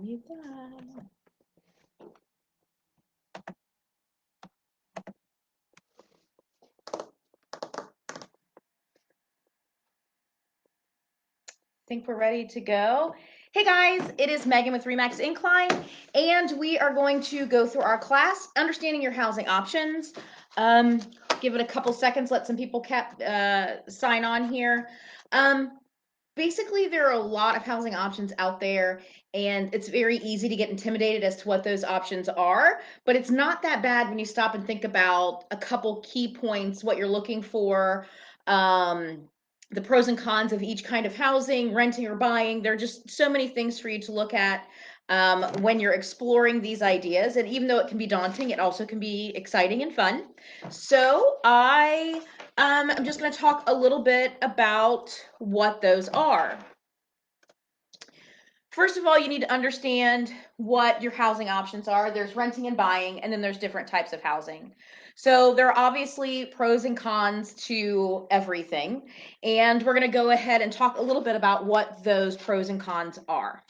Need that. Think we're ready to go. Hey guys, it is Megan with Remax Incline, and we are going to go through our class, Understanding Your Housing Options. Give it a couple seconds, let some people sign on here. Basically, there are a lot of housing options out there, and it's very easy to get intimidated as to what those options are, but it's not that bad when you stop and think about a couple key points, what you're looking for, the pros and cons of each kind of housing, renting or buying. There are just so many things for you to look at when you're exploring these ideas. And even though it can be daunting, it also can be exciting and fun. So I'm just going to talk a little bit about what those are. First of all, you need to understand what your housing options are. There's renting and buying, and then there's different types of housing. So there are obviously pros and cons to everything. And we're going to go ahead and talk a little bit about what those pros and cons are.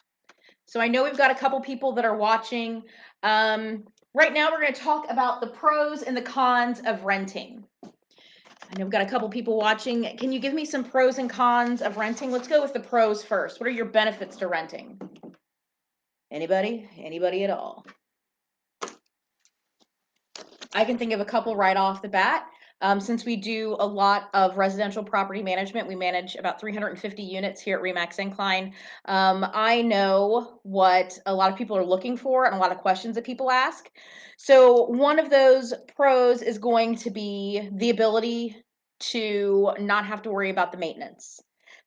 So I know we've got a couple people that are watching. Right now, we're going to talk about the pros and the cons of renting. I know we've got a couple people watching. Can you give me some pros and cons of renting? Let's go with the pros first. What are your benefits to renting? Anybody? Anybody at all? I can think of a couple right off the bat. Since we do a lot of residential property management, we manage about 350 units here at Remax Incline. I know what a lot of people are looking for and a lot of questions that people ask. So one of those pros is going to be the ability to not have to worry about the maintenance.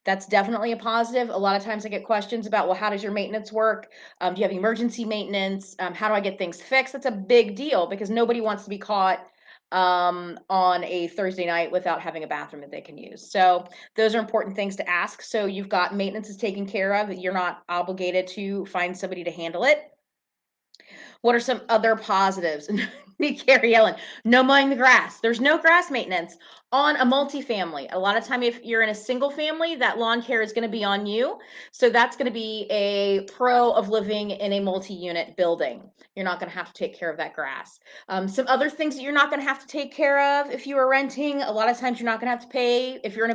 That's definitely a positive. A lot of times I get questions about, well, how does your maintenance work? Do you have emergency maintenance? How do I get things fixed? That's a big deal because nobody wants to be caught on a Thursday night without having a bathroom that they can use. So those are important things to ask. So you've got maintenance is taken care of. You're not obligated to find somebody to handle it. What are some other positives? Me, Carrie Ellen, no mowing the grass. There's no grass maintenance on a multifamily. A lot of time, if you're in a single family, that lawn care is going to be on you. So that's going to be a pro of living in a multi-unit building. You're not going to have to take care of that grass. Some other things that you're not going to have to take care of if you are renting. A lot of times, you're not going to have to pay if you're in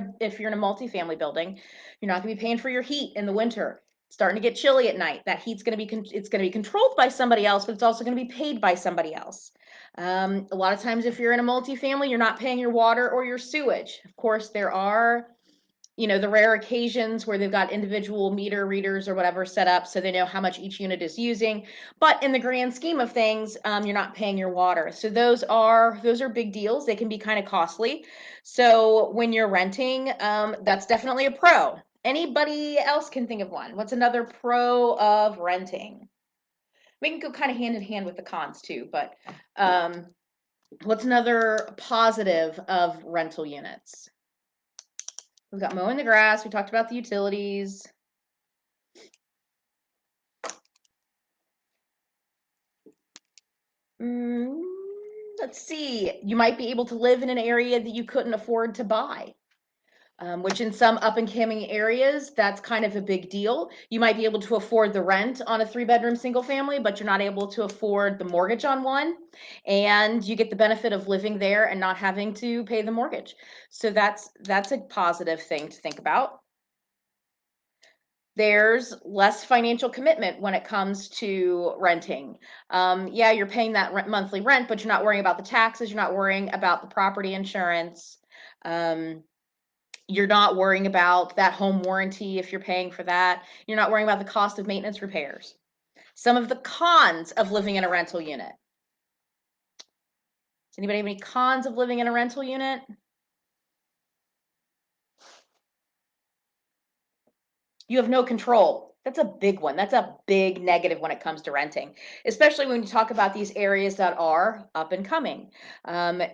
a multifamily building. You're not going to be paying for your heat in the winter. Starting to get chilly at night. That heat's going to be it's going to be controlled by somebody else, but it's also going to be paid by somebody else. A lot of times, if you're in a multifamily, you're not paying your water or your sewage. Of course, there are, the rare occasions where they've got individual meter readers or whatever set up so they know how much each unit is using. But in the grand scheme of things, you're not paying your water. So those are big deals. They can be kind of costly. So when you're renting, that's definitely a pro. Anybody else can think of one? What's another pro of renting? We can go kind of hand in hand with the cons too, but what's another positive of rental units? We've got mowing the grass. We talked about the utilities. Let's see. You might be able to live in an area that you couldn't afford to buy. Which in some up and coming areas, that's kind of a big deal. You might be able to afford the rent on a 3-bedroom single family, but you're not able to afford the mortgage on one. And you get the benefit of living there and not having to pay the mortgage. So that's a positive thing to think about. There's less financial commitment when it comes to renting. Yeah, you're paying that monthly rent, but you're not worrying about the taxes. You're not worrying about the property insurance. You're not worrying about that home warranty if you're paying for that. You're not worrying about the cost of maintenance repairs. Some of the cons of living in a rental unit. Does anybody have any cons of living in a rental unit? You have no control. That's a big one. That's a big negative when it comes to renting, especially when you talk about these areas that are up and coming.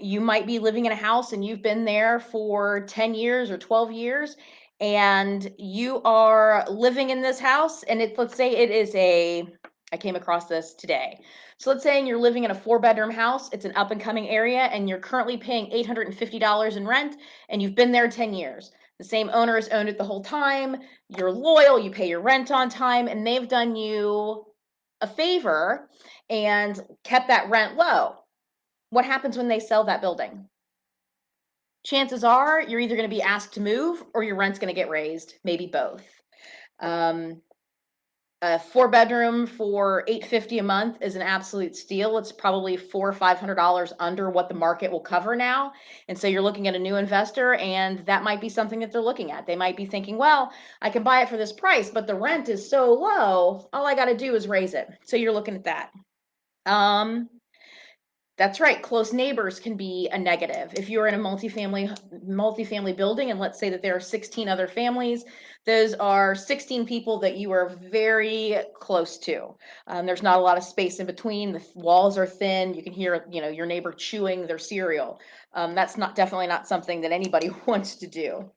You might be living in a house and you've been there for 10 years or 12 years, and you are living in this house, and let's say it is I came across this today. So let's say you're living in a 4-bedroom house. It's an up and coming area, and you're currently paying $850 in rent, and you've been there 10 years. The same owner has owned it the whole time. You're loyal, you pay your rent on time, and they've done you a favor and kept that rent low, what happens when they sell that building? Chances are you're either going to be asked to move or your rent's going to get raised, maybe both. Um, a 4-bedroom for $850 a month is an absolute steal. It's probably $400 or $500 under what the market will cover now. And so you're looking at a new investor, and that might be something that they're looking at. They might be thinking, well, I can buy it for this price, but the rent is so low, all I got to do is raise it. So you're looking at that. That's right. Close neighbors can be a negative. If you're in a multifamily building, and let's say that there are 16 other families, those are 16 people that you are very close to. There's not a lot of space in between. The walls are thin. You can hear, your neighbor chewing their cereal. That's definitely not something that anybody wants to do.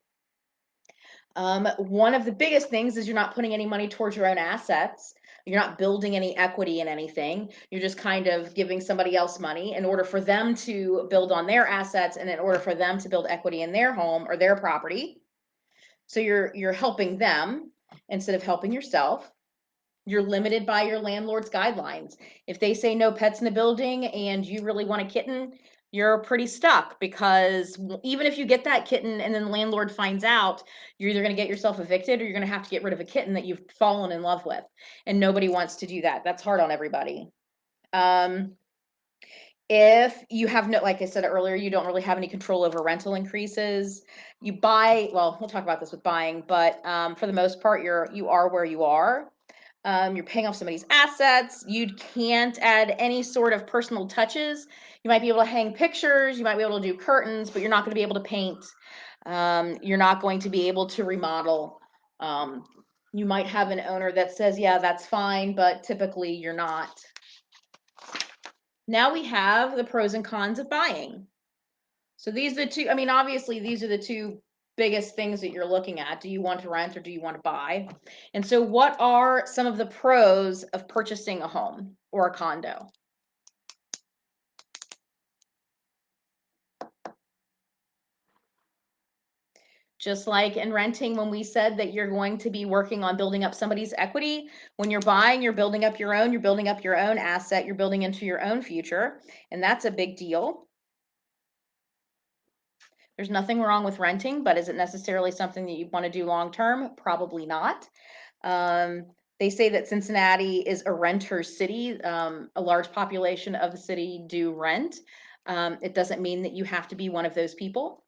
One of the biggest things is you're not putting any money towards your own assets. You're not building any equity in anything. You're just kind of giving somebody else money in order for them to build on their assets and in order for them to build equity in their home or their property. So you're helping them instead of helping yourself. You're limited by your landlord's guidelines. If they say no pets in the building and you really want a kitten, you're pretty stuck, because even if you get that kitten and then the landlord finds out, you're either going to get yourself evicted or you're going to have to get rid of a kitten that you've fallen in love with. And nobody wants to do that. That's hard on everybody. If you have no, like I said earlier, you don't really have any control over rental increases. You buy, well, we'll talk about this with buying, but for the most part, you are where you are. You're paying off somebody's assets. You can't add any sort of personal touches. You might be able to hang pictures, you might be able to do curtains, but you're not going to be able to paint. You're not going to be able to remodel. You might have an owner that says, yeah, that's fine, but typically you're not. Now we have the pros and cons of buying. So these are the two, I mean, obviously these are the two biggest things that you're looking at. Do you want to rent or do you want to buy? And so what are some of the pros of purchasing a home or a condo? Just like in renting, when we said that you're going to be working on building up somebody's equity, when you're buying, you're building up your own, you're building up your own asset, you're building into your own future, and that's a big deal. There's nothing wrong with renting, but is it necessarily something that you want to do long term? Probably not. They say that Cincinnati is a renter's city. A large population of the city do rent. It doesn't mean that you have to be one of those people.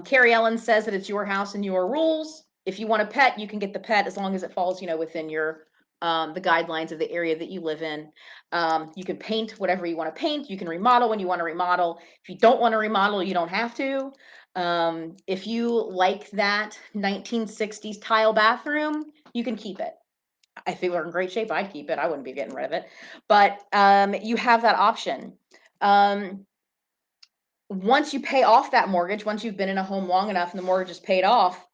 Carrie Ellen says that it's your house and your rules. If you want a pet, you can get the pet as long as it falls, within your the guidelines of the area that you live in. You can paint whatever you want to paint. You can remodel when you want to remodel. If you don't want to remodel, you don't have to. If you like that 1960s tile bathroom, you can keep it. If it were in great shape, I'd keep it. I wouldn't be getting rid of it. But you have that option. Once you pay off that mortgage, once you've been in a home long enough and the mortgage is paid off,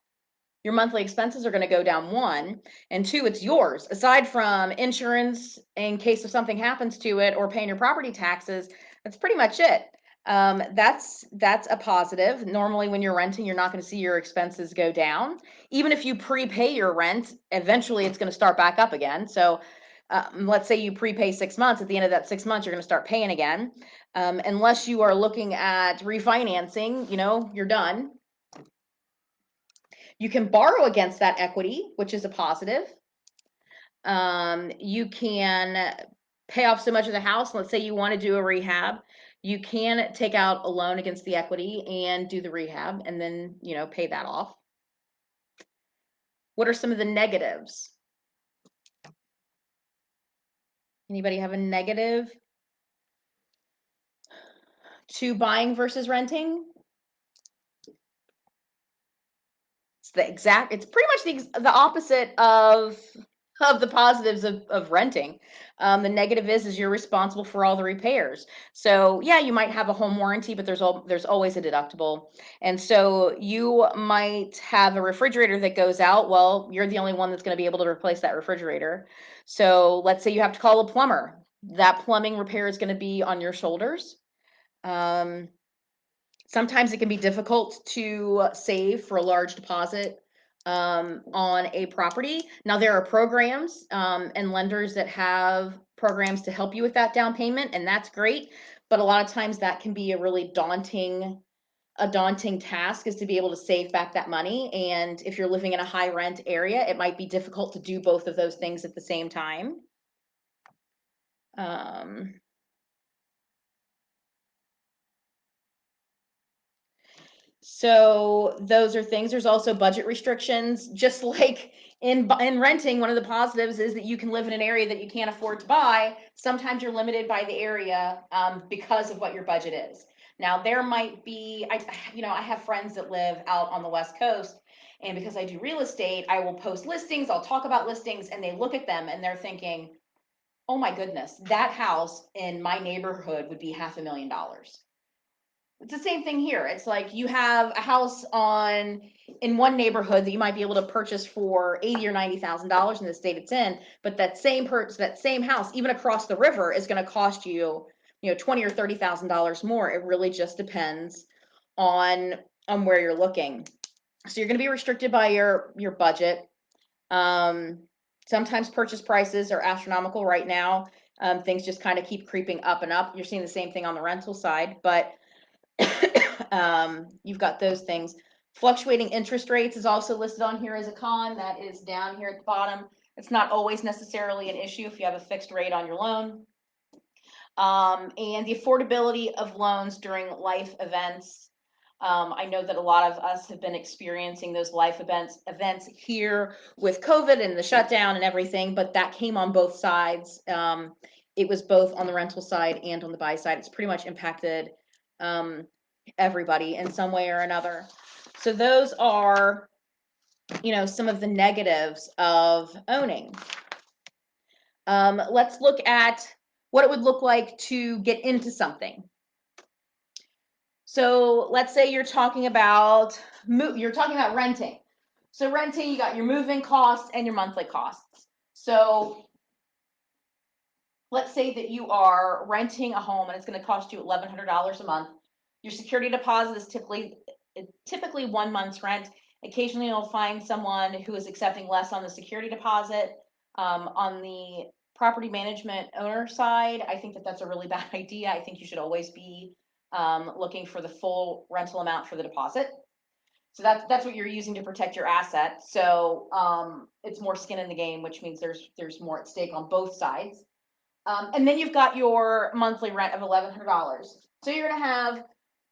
your monthly expenses are going to go down, one, and two, it's yours. Aside from insurance in case if something happens to it or paying your property taxes, that's pretty much it. That's a positive. Normally when you're renting, you're not going to see your expenses go down. Even if you prepay your rent, eventually it's going to start back up again. So let's say you prepay 6 months. At the end of that 6 months, you're going to start paying again. Unless you are looking at refinancing, you're done. You can borrow against that equity, which is a positive. You can pay off so much of the house. Let's say you want to do a rehab. You can take out a loan against the equity and do the rehab and then, pay that off. What are some of the negatives? Anybody have a negative to buying versus renting? It's pretty much the opposite of the positives of renting. The negative is you're responsible for all the repairs. So yeah, you might have a home warranty, but there's always a deductible. And so you might have a refrigerator that goes out. Well, you're the only one that's going to be able to replace that refrigerator. So let's say you have to call a plumber. That plumbing repair is going to be on your shoulders. Sometimes it can be difficult to save for a large deposit on a property. Now there are programs and lenders that have programs to help you with that down payment, and that's great. But a lot of times that can be a daunting task is to be able to save back that money. And if you're living in a high rent area, it might be difficult to do both of those things at the same time. Um, So those are things. There's also budget restrictions, just like in renting. One of the positives is that you can live in an area that you can't afford to buy. Sometimes you're limited by the area because of what your budget is. Now there might be, I have friends that live out on the West Coast, and because I do real estate, I will post listings. I'll talk about listings, and they look at them and they're thinking, "Oh my goodness, that house in my neighborhood would be $500,000." It's the same thing here. It's like you have a house in one neighborhood that you might be able to purchase for $80,000 or $90,000 in the state it's in, but that same house, even across the river, is going to cost you, $20,000 or $30,000 more. It really just depends on where you're looking. So you're going to be restricted by your budget. Um, Sometimes purchase prices are astronomical right now. Things just kind of keep creeping up and up. You're seeing the same thing on the rental side, but you've got those things. Fluctuating interest rates is also listed on here as a con. That is down here at the bottom. It's not always necessarily an issue if you have a fixed rate on your loan. And the affordability of loans during life events. I know that a lot of us have been experiencing those life events here with COVID and the shutdown and everything, but that came on both sides. It was both on the rental side and on the buy side. It's pretty much impacted everybody in some way or another. So those are, some of the negatives of owning. Let's look at what it would look like to get into something. So let's say you're talking about renting. So renting, you got your move-in costs and your monthly costs. So let's say that you are renting a home and it's going to cost you $1,100 a month. Your security deposit is typically 1 month's rent. Occasionally, you'll find someone who is accepting less on the security deposit. On the property management owner side, I think that that's a really bad idea. I think you should always be looking for the full rental amount for the deposit. So that's what you're using to protect your asset. So it's more skin in the game, which means there's more at stake on both sides. And then you've got your monthly rent of $1,100. So you're going to have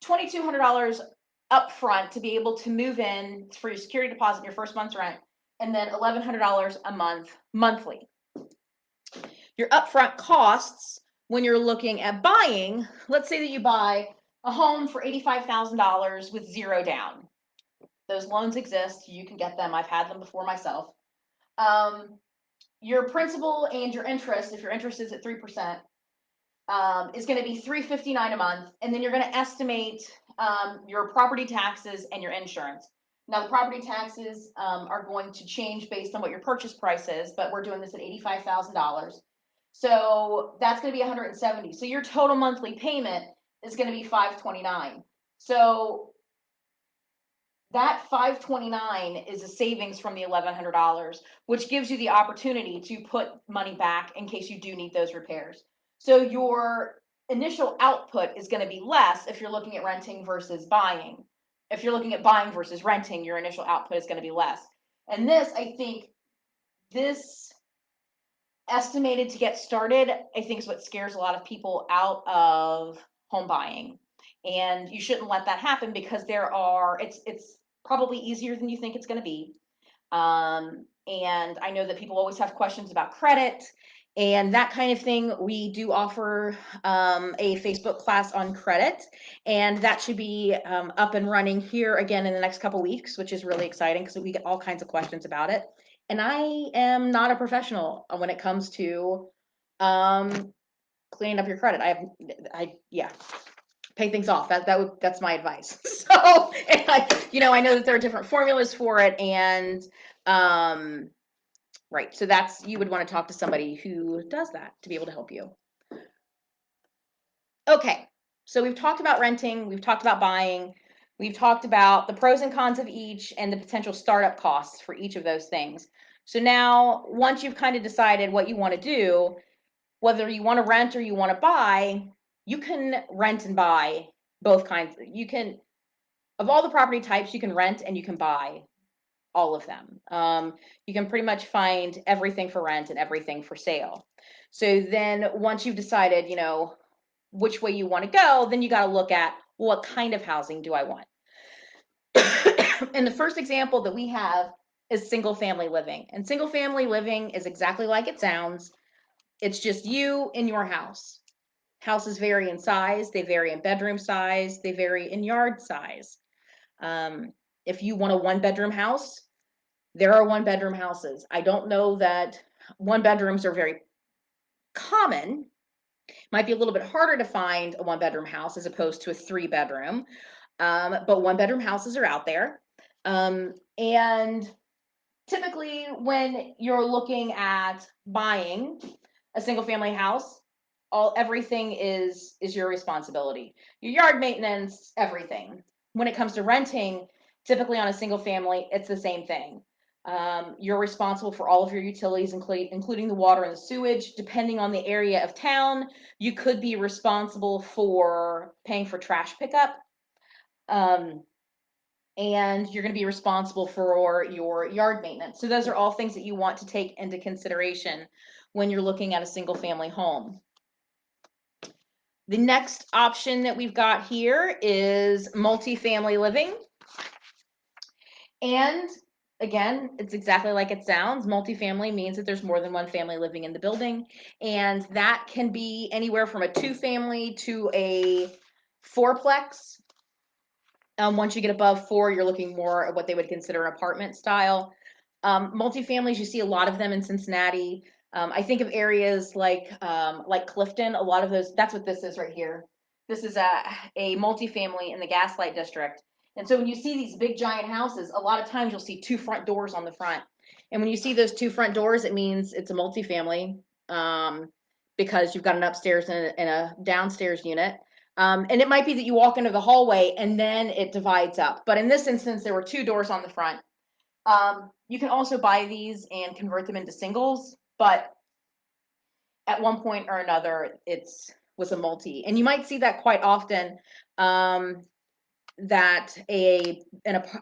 $2,200 up front to be able to move in for your security deposit, your first month's rent, and then $1,100 a month monthly. Your upfront costs when you're looking at buying, let's say that you buy a home for $85,000 with zero down. Those loans exist. You can get them. I've had them before myself. Your principal and your interest, if your interest is at 3%, is going to be $359 a month, and then you're going to estimate your property taxes and your insurance. Now, the property taxes are going to change based on what your purchase price is, but we're doing this at $85,000. So that's going to be $170. So your total monthly payment is going to be $529. So that $529 is a savings from the $1,100, which gives you the opportunity to put money back in case you do need those repairs. So your initial output is going to be less if you're looking at renting versus buying. If you're looking at buying versus renting, your initial output is going to be less. And I think this estimated to get started, I think is what scares a lot of people out of home buying. And you shouldn't let that happen because it's probably easier than you think it's going to be. And I know that people always have questions about credit and that kind of thing. We do offer a Facebook class on credit, and that should be up and running here again in the next couple weeks, which is really exciting because we get all kinds of questions about it. And I am not a professional when it comes to cleaning up your credit. Yeah, pay things off. That's my advice. So, and I know that there are different formulas for it, and right. So you would want to talk to somebody who does that to be able to help you. Okay. So we've talked about renting, we've talked about buying. We've talked about the pros and cons of each and the potential startup costs for each of those things. So now, once you've kind of decided what you want to do, whether you want to rent or you want to buy, you can rent and buy both kinds. You can, of all the property types, you can rent and you can buy all of them. You can pretty much find everything for rent and everything for sale. So then once you've decided, which way you want to go, then you got to look at what kind of housing do I want? And the first example that we have is single family living. And single family living is exactly like it sounds. It's just you in your house. Houses vary in size, they vary in bedroom size, they vary in yard size. If you want a one bedroom house, there are one bedroom houses. I don't know that one bedrooms are very common. Might be a little bit harder to find a one bedroom house as opposed to a three bedroom. But one bedroom houses are out there. And typically, when you're looking at buying a single family house, everything is your responsibility. Your yard maintenance, everything. When it comes to renting, typically on a single family, it's the same thing. You're responsible for all of your utilities, including the water and the sewage. Depending on the area of town, you could be responsible for paying for trash pickup. And you're going to be responsible for your yard maintenance. So those are all things that you want to take into consideration when you're looking at a single family home. The next option that we've got here is multifamily living. And again, it's exactly like it sounds. Multifamily means that there's more than one family living in the building. And that can be anywhere from a two family to a fourplex. Once you get above four, you're looking more at what they would consider an apartment style. Multifamilies, you see a lot of them in Cincinnati. I think of areas like Clifton. A lot of those. That's what this is right here. This is a multifamily in the Gaslight District. And so when you see these big giant houses, a lot of times you'll see two front doors on the front. And when you see those two front doors, it means it's a multifamily, because you've got an upstairs and a downstairs unit. And it might be that you walk into the hallway and then it divides up. But in this instance, there were two doors on the front. You can also buy these and convert them into singles, but at one point or another, was a multi. And you might see that quite often, that a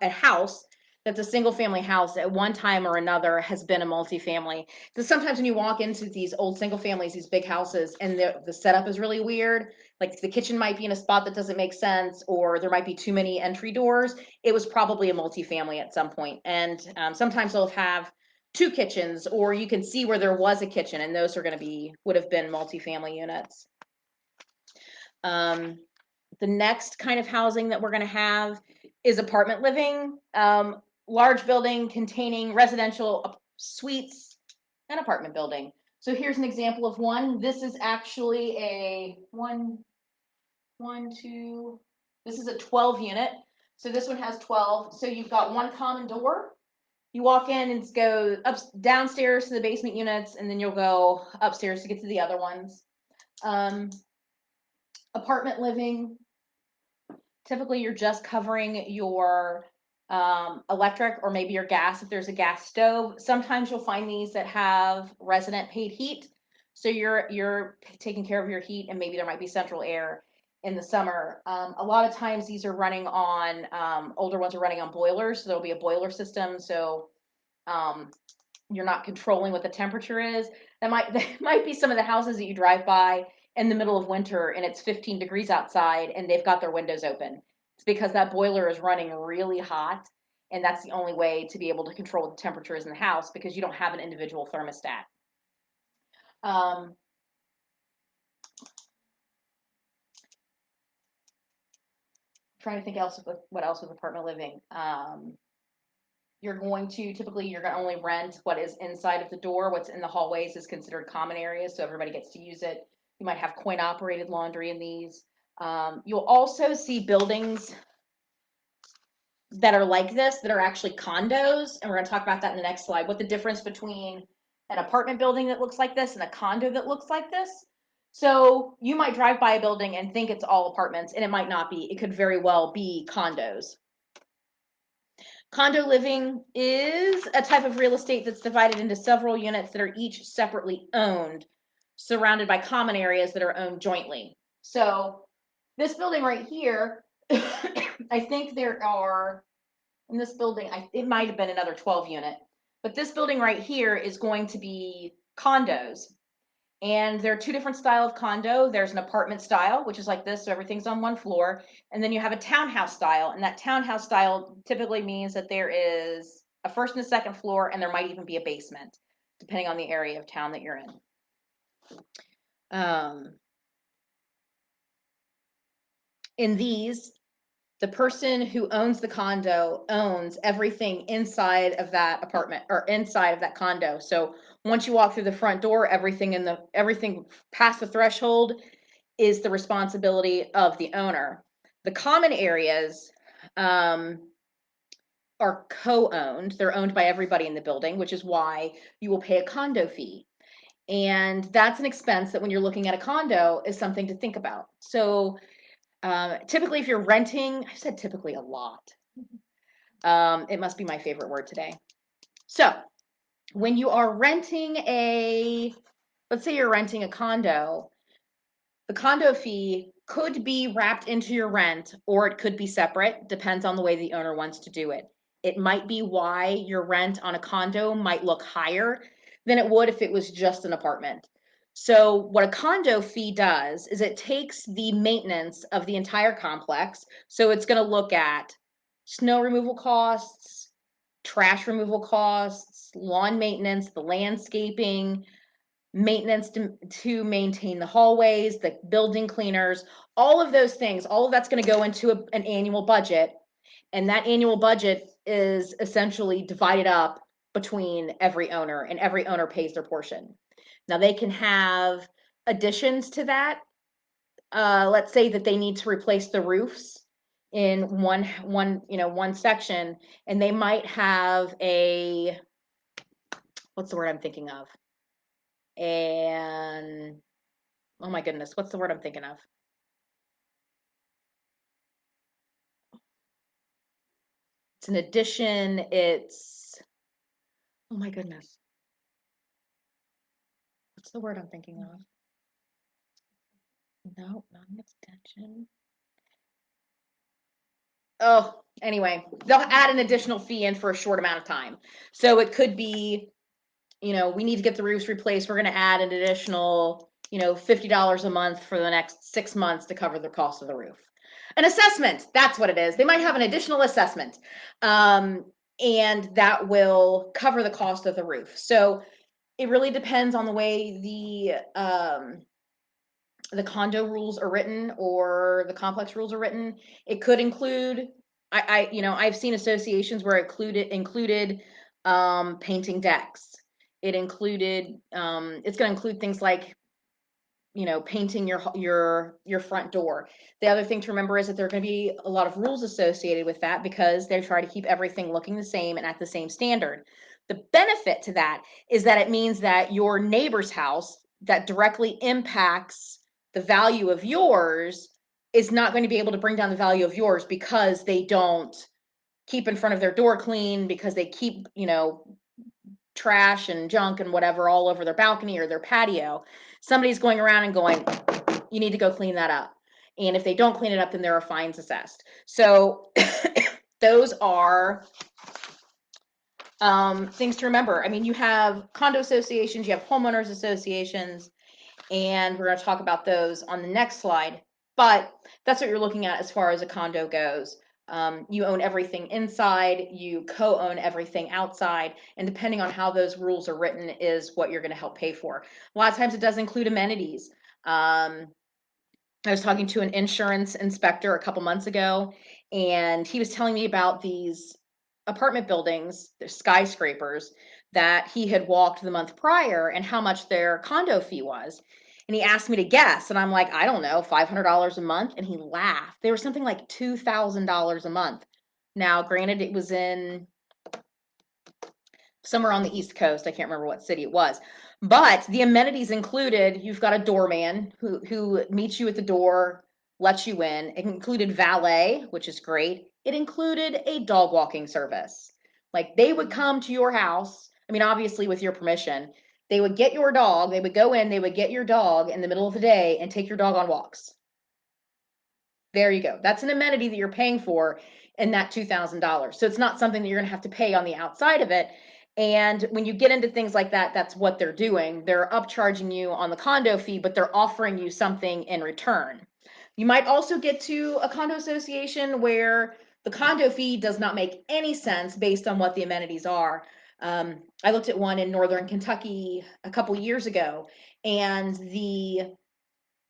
house that's a single family house at one time or another has been a multifamily. So sometimes when you walk into these old single families, these big houses, and the setup is really weird, like the kitchen might be in a spot that doesn't make sense, or there might be too many entry doors. It was probably a multifamily at some point. And sometimes they'll have two kitchens, or you can see where there was a kitchen, and those would have been multifamily units. The next kind of housing that we're going to have is apartment living, large building containing residential suites and apartment building. So here's an example of one. This is actually a this is a 12 unit. So this one has 12. So you've got one common door. You walk in and go downstairs to the basement units, and then you'll go upstairs to get to the other ones. Apartment living, typically you're just covering your electric or maybe your gas if there's a gas stove. Sometimes you'll find these that have resident paid heat. So you're taking care of your heat, and maybe there might be central air in the summer. A lot of times these are running on, older ones are running on boilers. So there'll be a boiler system. So you're not controlling what the temperature is. That might be some of the houses that you drive by in the middle of winter and it's 15 degrees outside and they've got their windows open. It's because that boiler is running really hot, and that's the only way to be able to control what the temperature is in the house, because you don't have an individual thermostat. Trying to think what else with apartment living. You're going to only rent what is inside of the door. What's in the hallways is considered common areas, so everybody gets to use it. You might have coin operated laundry in these. You'll also see buildings that are like this, that are actually condos, and we're going to talk about that in the next slide, what the difference between an apartment building that looks like this and a condo that looks like this. So you might drive by a building and think it's all apartments, and it might not be. It could very well be condos. Condo living is a type of real estate that's divided into several units that are each separately owned, surrounded by common areas that are owned jointly. So this building right here, I think there are, in this building, it might have been another 12 unit, but this building right here is going to be condos. And there are two different style of condo. There's an apartment style, which is like this, so everything's on one floor. And then you have a townhouse style. And that townhouse style typically means that there is a first and a second floor, and there might even be a basement, depending on the area of town that you're in. In these, the person who owns the condo owns everything inside of that apartment or inside of that condo. So once you walk through the front door, everything past the threshold is the responsibility of the owner. The common areas are co-owned. They're owned by everybody in the building, which is why you will pay a condo fee. And that's an expense that when you're looking at a condo is something to think about. So typically if you're renting, I said typically a lot. It must be my favorite word today. So when you are renting let's say you're renting a condo, the condo fee could be wrapped into your rent or it could be separate, depends on the way the owner wants to do it. It might be why your rent on a condo might look higher than it would if it was just an apartment. So what a condo fee does is it takes the maintenance of the entire complex. So it's going to look at snow removal costs, trash removal costs, lawn maintenance, the landscaping, maintenance to maintain the hallways, the building cleaners, all of those things, all of that's going to go into an annual budget. And that annual budget is essentially divided up between every owner, and every owner pays their portion. Now they can have additions to that. Let's say that they need to replace the roofs in one section, and they might have what's the word I'm thinking of? And oh my goodness, what's the word I'm thinking of? It's an addition. Oh my goodness. What's the word I'm thinking of? No, not an extension. Oh, anyway, they'll add an additional fee in for a short amount of time. So it could be, we need to get the roofs replaced. We're going to add an additional, $50 a month for the next 6 months to cover the cost of the roof. An assessment, that's what it is. They might have an additional assessment, and that will cover the cost of the roof. So it really depends on the way the condo rules are written or the complex rules are written. It could include, I've seen associations where it included painting decks. It's going to include things like painting your front door. The other thing to remember is that there are going to be a lot of rules associated with that because they try to keep everything looking the same and at the same standard. The benefit to that is that it means that your neighbor's house that directly impacts the value of yours is not going to be able to bring down the value of yours because they don't keep in front of their door clean, because they keep, trash and junk and whatever all over their balcony or their patio. Somebody's going around and going, you need to go clean that up. And if they don't clean it up, then there are fines assessed. So those are things to remember. I mean, you have condo associations, you have homeowners associations, and we're going to talk about those on the next slide. But that's what you're looking at as far as a condo goes. You own everything inside, you co-own everything outside, and depending on how those rules are written is what you're going to help pay for. A lot of times it does include amenities. I was talking to an insurance inspector a couple months ago, and he was telling me about these apartment buildings, the skyscrapers, that he had walked the month prior and how much their condo fee was. And he asked me to guess, and I'm like, I don't know, $500 a month? And he laughed. They were something like $2,000 a month. Now, granted, it was in somewhere on the East Coast. I can't remember what city it was. But the amenities included, you've got a doorman who meets you at the door, lets you in. It included valet, which is great. It included a dog walking service. Like they would come to your house, I mean, obviously with your permission. They would get your dog, they would go in, they would get your dog in the middle of the day and take your dog on walks. There you go. That's an amenity that you're paying for in that $2,000. So it's not something that you're going to have to pay on the outside of it. And when you get into things like that, that's what they're doing. They're upcharging you on the condo fee, but they're offering you something in return. You might also get to a condo association where the condo fee does not make any sense based on what the amenities are. I looked at one in Northern Kentucky a couple years ago, and the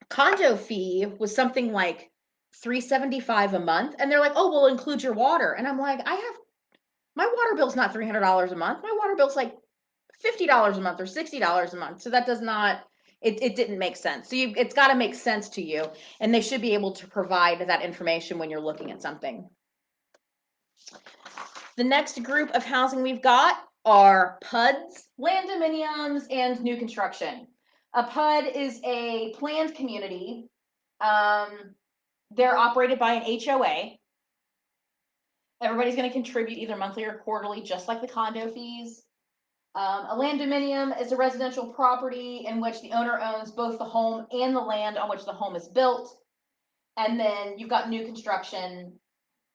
condo fee was something like $375 a month, and they're like, oh, we'll include your water. And I'm like, I have, my water bill's not $300 a month, my water bill's like $50 a month or $60 a month. So that does not, it didn't make sense. So it's got to make sense to you, and they should be able to provide that information when you're looking at something. The next group of housing we've got are PUDs, land dominiums, and new construction. A PUD is a planned community. They're operated by an HOA. Everybody's going to contribute either monthly or quarterly, just like the condo fees. A land dominium is a residential property in which the owner owns both the home and the land on which the home is built. And then you've got new construction,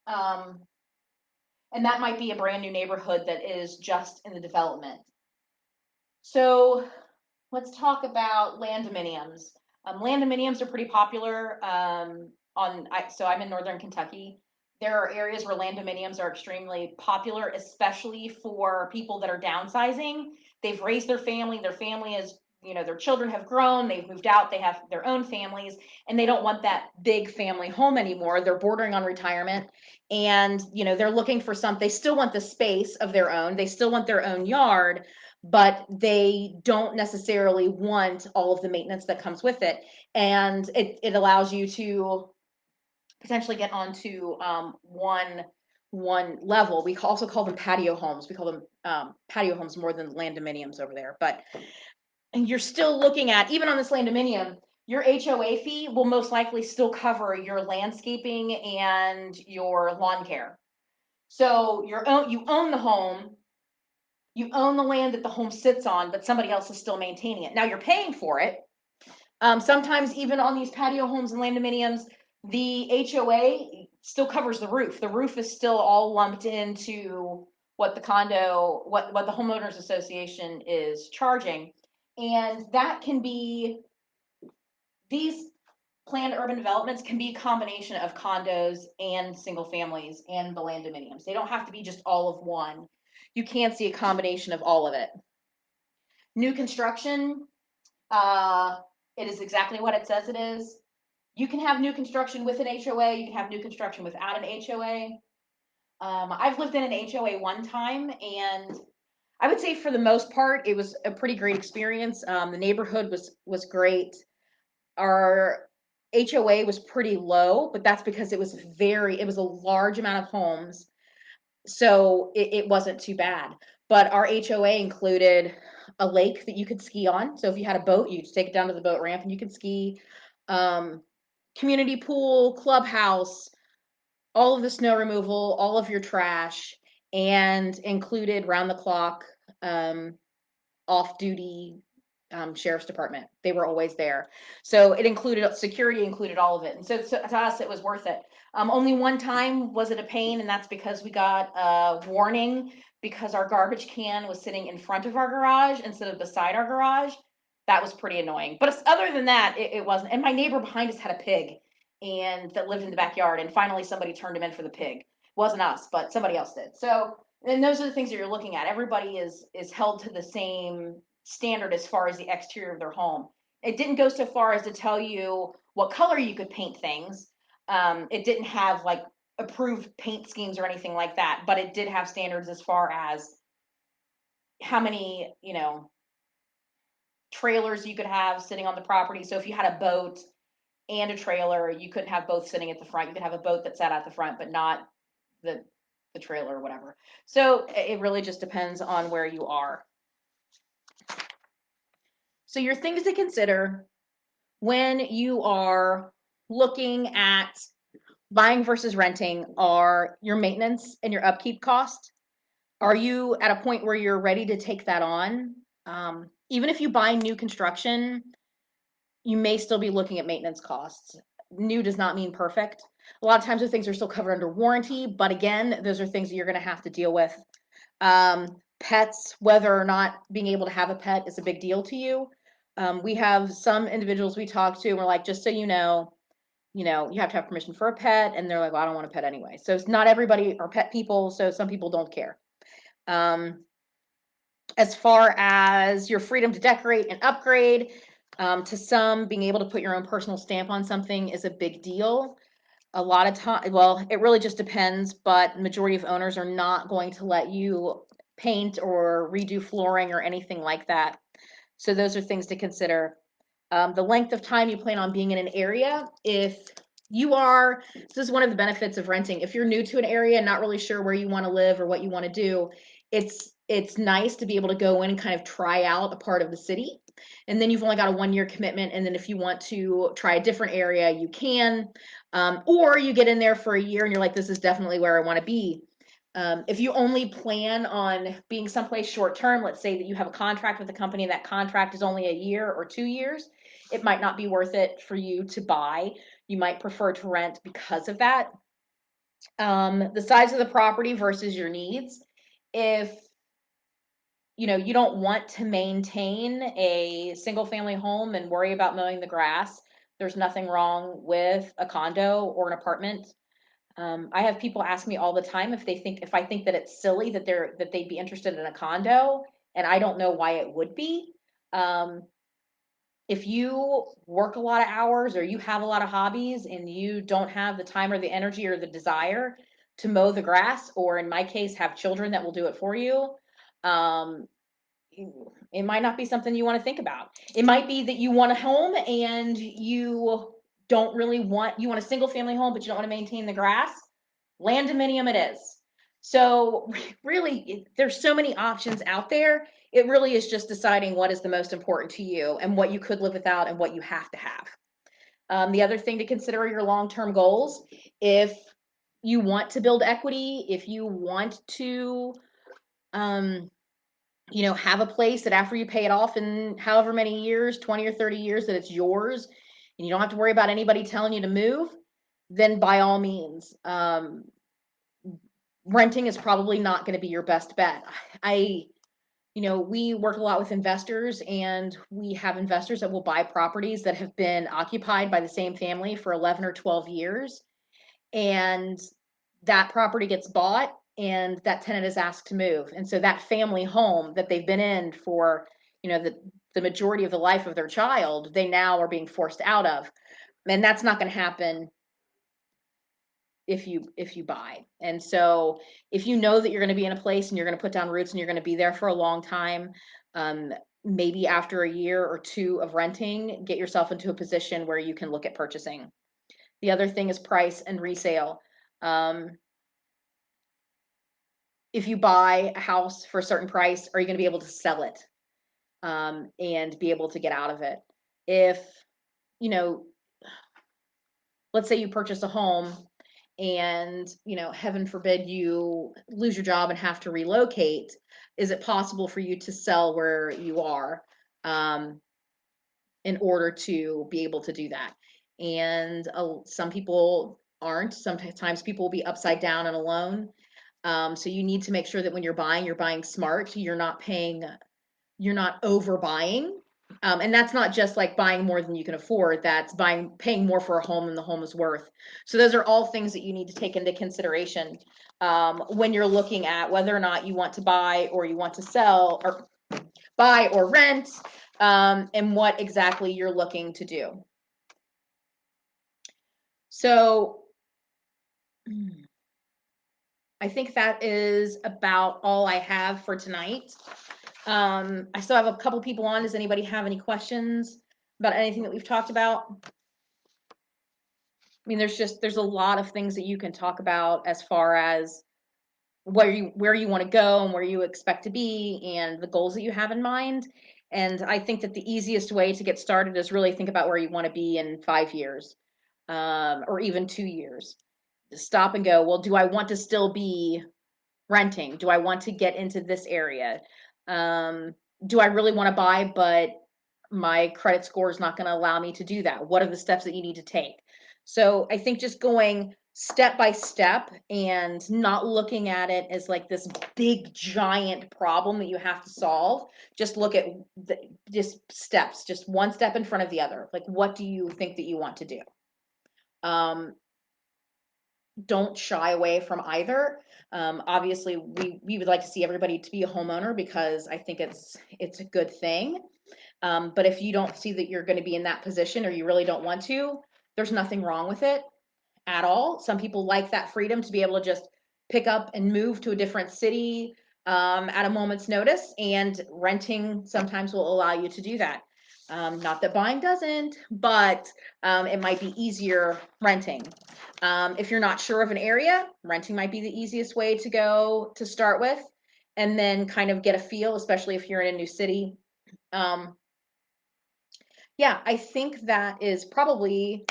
and that might be a brand new neighborhood that is just in the development. So let's talk about land dominiums. Land dominiums are pretty popular. So I'm in Northern Kentucky. There are areas where land dominiums are extremely popular, especially for people that are downsizing. They've raised their family is, their children have grown, they've moved out, they have their own families, and they don't want that big family home anymore. They're bordering on retirement, and they're looking for something. They still want the space of their own, they still want their own yard, but they don't necessarily want all of the maintenance that comes with it. And it allows you to potentially get onto one level. We also call them patio homes. We call them patio homes more than land dominiums over there. But you're still looking at, even on this land dominium, your HOA fee will most likely still cover your landscaping and your lawn care. So you own the home, you own the land that the home sits on, but somebody else is still maintaining it. Now you're paying for it. Sometimes even on these patio homes and land dominiums, the HOA still covers the roof. The roof is still all lumped into what the homeowners association is charging. And that can be, these planned urban developments can be a combination of condos and single families and the land dominiums. They don't have to be just all of one. You can see a combination of all of it. New construction, it is exactly what it says it is. You can have new construction with an HOA. You can have new construction without an HOA. I've lived in an HOA one time, and I would say for the most part, it was a pretty great experience. The neighborhood was great. Our HOA was pretty low, but that's because it was a large amount of homes, so it wasn't too bad. But our HOA included a lake that you could ski on. So if you had a boat, you just take it down to the boat ramp and you could ski. Community pool, clubhouse, all of the snow removal, all of your trash, and included round the clock off duty sheriff's department. They were always there. So it included security, included all of it. And so to us, it was worth it. Only one time was it a pain, and that's because we got a warning because our garbage can was sitting in front of our garage instead of beside our garage. That was pretty annoying. But other than that, it wasn't. And my neighbor behind us had a pig and that lived in the backyard. And finally, somebody turned him in for the pig. It wasn't us, but somebody else did. So, and those are the things that you're looking at. Everybody is held to the same standard as far as the exterior of their home. It didn't go so far as to tell you what color you could paint things. It didn't have like approved paint schemes or anything like that, but it did have standards as far as how many, trailers you could have sitting on the property. So if you had a boat and a trailer, you couldn't have both sitting at the front. You could have a boat that sat at the front, but not the the trailer or whatever. So it really just depends on where you are. So your things to consider when you are looking at buying versus renting are your maintenance and your upkeep cost. Are you at a point where you're ready to take that on? Even if you buy new construction, you may still be looking at maintenance costs. New does not mean perfect. A lot of times those things are still covered under warranty, but again, those are things that you're going to have to deal with. Pets, whether or not being able to have a pet is a big deal to you. We have some individuals we talk to, and we're like, just so you know, you have to have permission for a pet, and they're like, well, I don't want a pet anyway. So it's not everybody are pet people, so some people don't care. As far as your freedom to decorate and upgrade, to some, being able to put your own personal stamp on something is a big deal. A lot of time, well, it really just depends, but the majority of owners are not going to let you paint or redo flooring or anything like that. So those are things to consider. The length of time you plan on being in an area. If you are, this is one of the benefits of renting. If you're new to an area and not really sure where you want to live or what you want to do, it's nice to be able to go in and kind of try out a part of the city. And then you've only got a 1 year commitment. And then if you want to try a different area, you can. Or you get in there for a year and you're like, this is definitely where I want to be. If you only plan on being someplace short term, let's say that you have a contract with a company and that contract is only a year or 2 years, it might not be worth it for you to buy. You might prefer to rent because of that. The size of the property versus your needs. If you don't want to maintain a single family home and worry about mowing the grass, there's nothing wrong with a condo or an apartment. I have people ask me all the time if I think that it's silly that they'd be interested in a condo, and I don't know why it would be. Um, if you work a lot of hours or you have a lot of hobbies and you don't have the time or the energy or the desire to mow the grass, or in my case, have children that will do it for you, um, it might not be something you want to think about. It might be that you want a home and you don't really you want a single family home, but you don't want to maintain the grass. Land dominium it is. So really, there's so many options out there. It really is just deciding what is the most important to you and what you could live without and what you have to have. The other thing to consider are your long-term goals. If you want to build equity, if you want to, um, have a place that after you pay it off in however many years, 20 or 30 years, that it's yours and you don't have to worry about anybody telling you to move, then by all means, renting is probably not going to be your best bet. We work a lot with investors, and we have investors that will buy properties that have been occupied by the same family for 11 or 12 years. And that property gets bought and that tenant is asked to move. And so that family home that they've been in for, the majority of the life of their child, they now are being forced out of. And that's not going to happen if you buy. And so if you know that you're going to be in a place and you're going to put down roots and you're going to be there for a long time, maybe after a year or two of renting, get yourself into a position where you can look at purchasing. The other thing is price and resale. If you buy a house for a certain price, are you going to be able to sell it, and be able to get out of it? If, you know, let's say you purchase a home and, heaven forbid you lose your job and have to relocate, is it possible for you to sell where you are, um, in order to be able to do that? And some people aren't. Sometimes people will be upside down and alone. So you need to make sure that when you're buying smart. You're not overbuying. And that's not just like buying more than you can afford. That's paying more for a home than the home is worth. So those are all things that you need to take into consideration, when you're looking at whether or not you want to buy or you want to sell, or buy or rent, and what exactly you're looking to do. So I think that is about all I have for tonight. I still have a couple people on. Does anybody have any questions about anything that we've talked about? I mean, there's a lot of things that you can talk about as far as where you want to go and where you expect to be and the goals that you have in mind. And I think that the easiest way to get started is really think about where you want to be in 5 years, or even 2 years. Stop and go, well, do I want to still be renting? Do I want to get into this area? Do I really want to buy, but my credit score is not going to allow me to do that? What are the steps that you need to take? So I think just going step by step and not looking at it as like this big giant problem that you have to solve. Just look at just steps, just one step in front of the other. Like, what do you think that you want to do? Um, don't shy away from either. Obviously, we would like to see everybody to be a homeowner because I think it's a good thing. But if you don't see that you're going to be in that position or you really don't want to, there's nothing wrong with it at all. Some people like that freedom to be able to just pick up and move to a different city at a moment's notice, and renting sometimes will allow you to do that. Not that buying doesn't, but it might be easier renting. If you're not sure of an area, renting might be the easiest way to go to start with, and then kind of get a feel, especially if you're in a new city. Um, yeah, I think that is probably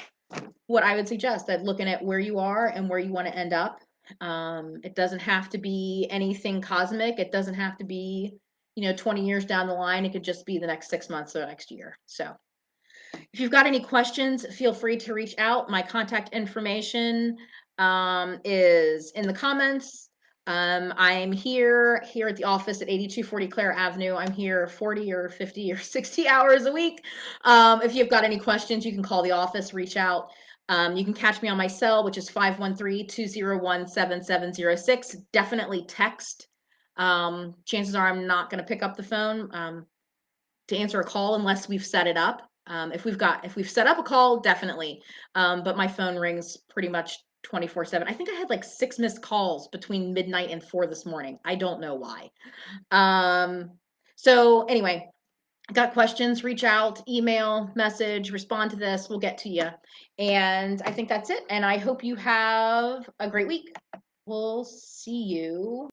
what I would suggest, that looking at where you are and where you want to end up. It doesn't have to be anything cosmic. It doesn't have to be, 20 years down the line. It could just be the next 6 months or next year. So if you've got any questions, feel free to reach out. My contact information is in the comments. I'm here at the office at 8240 Clare Avenue. I'm here 40 or 50 or 60 hours a week. If you've got any questions, you can call the office, reach out. You can catch me on my cell, which is 513-201-7706. Definitely text. Chances are I'm not going to pick up the phone to answer a call unless we've set it up. If we've set up a call, definitely. But my phone rings pretty much 24/7. I think I had like 6 missed calls between midnight and 4 this morning. I don't know why. Um, so anyway, got questions, reach out, email, message, respond to this. We'll get to you. And I think that's it. And I hope you have a great week. We'll see you